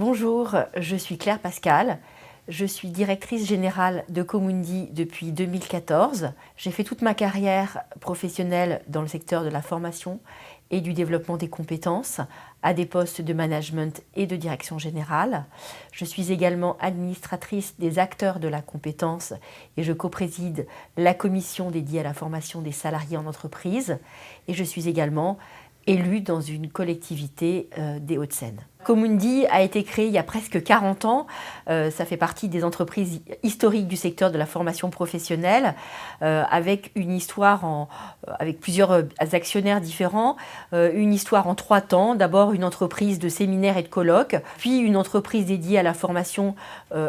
Bonjour, je suis Claire Pascal. Je suis directrice générale de Comundi depuis 2014. J'ai fait toute ma carrière professionnelle dans le secteur de la formation et du développement des compétences à des postes de management et de direction générale. Je suis également administratrice des acteurs de la compétence et je co-préside la commission dédiée à la formation des salariés en entreprise. Et je suis également élue dans une collectivité des Hauts-de-Seine. Comundi a été créé il y a presque 40 ans. Ça fait partie des entreprises historiques du secteur de la formation professionnelle, avec une histoire avec plusieurs actionnaires différents, une histoire en 3 temps. D'abord une entreprise de séminaires et de colloques, puis une entreprise dédiée à la formation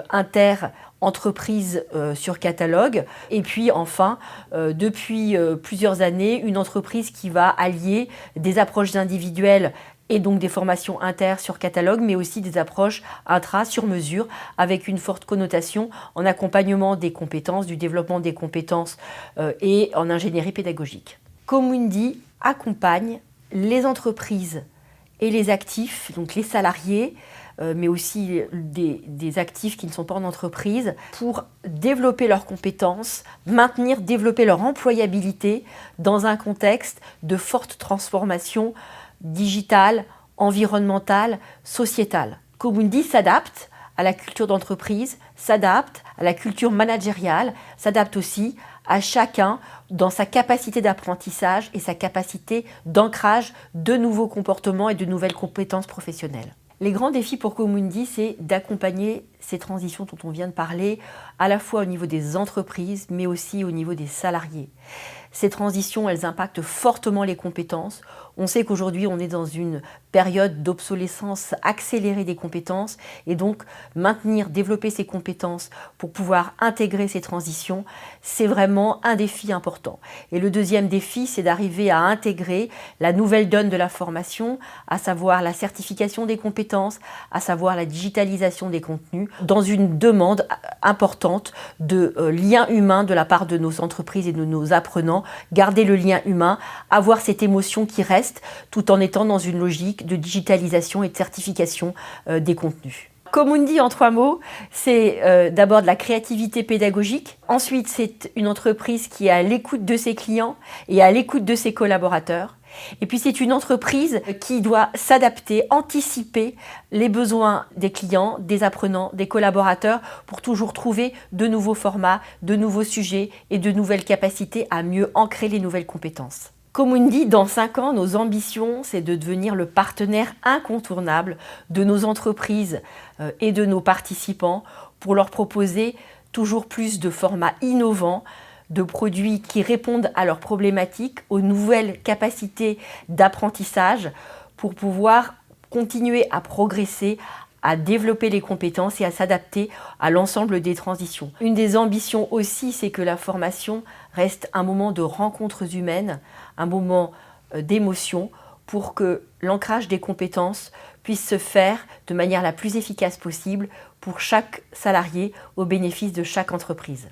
inter-entreprise sur catalogue, et puis enfin, depuis plusieurs années, une entreprise qui va allier des approches individuelles et donc des formations inter sur catalogue, mais aussi des approches intra sur mesure, avec une forte connotation en accompagnement des compétences, du développement des compétences et en ingénierie pédagogique. Comundi accompagne les entreprises et les actifs, donc les salariés, mais aussi des actifs qui ne sont pas en entreprise, pour développer leurs compétences, développer leur employabilité dans un contexte de forte transformation digitale, environnementale, sociétale. Comundi s'adapte à la culture d'entreprise, s'adapte à la culture managériale, s'adapte aussi à chacun dans sa capacité d'apprentissage et sa capacité d'ancrage de nouveaux comportements et de nouvelles compétences professionnelles. Les grands défis pour Comundi, c'est d'accompagner ces transitions dont on vient de parler, à la fois au niveau des entreprises, mais aussi au niveau des salariés. Ces transitions, elles impactent fortement les compétences. On sait qu'aujourd'hui, on est dans une période d'obsolescence accélérée des compétences et donc développer ces compétences pour pouvoir intégrer ces transitions, c'est vraiment un défi important. Et le deuxième défi, c'est d'arriver à intégrer la nouvelle donne de la formation, à savoir la certification des compétences, à savoir la digitalisation des contenus, dans une demande importante de lien humain de la part de nos entreprises et de nos apprenants. Garder le lien humain, avoir cette émotion qui reste, tout en étant dans une logique de digitalisation et de certification des contenus. Comundi, en 3 mots, c'est d'abord de la créativité pédagogique. Ensuite, c'est une entreprise qui est à l'écoute de ses clients et à l'écoute de ses collaborateurs. Et puis c'est une entreprise qui doit s'adapter, anticiper les besoins des clients, des apprenants, des collaborateurs pour toujours trouver de nouveaux formats, de nouveaux sujets et de nouvelles capacités à mieux ancrer les nouvelles compétences. Comundi, dans 5 ans, nos ambitions, c'est de devenir le partenaire incontournable de nos entreprises et de nos participants pour leur proposer toujours plus de formats innovants, de produits qui répondent à leurs problématiques, aux nouvelles capacités d'apprentissage pour pouvoir continuer à progresser, à développer les compétences et à s'adapter à l'ensemble des transitions. Une des ambitions aussi, c'est que la formation reste un moment de rencontres humaines, un moment d'émotion pour que l'ancrage des compétences puisse se faire de manière la plus efficace possible pour chaque salarié au bénéfice de chaque entreprise.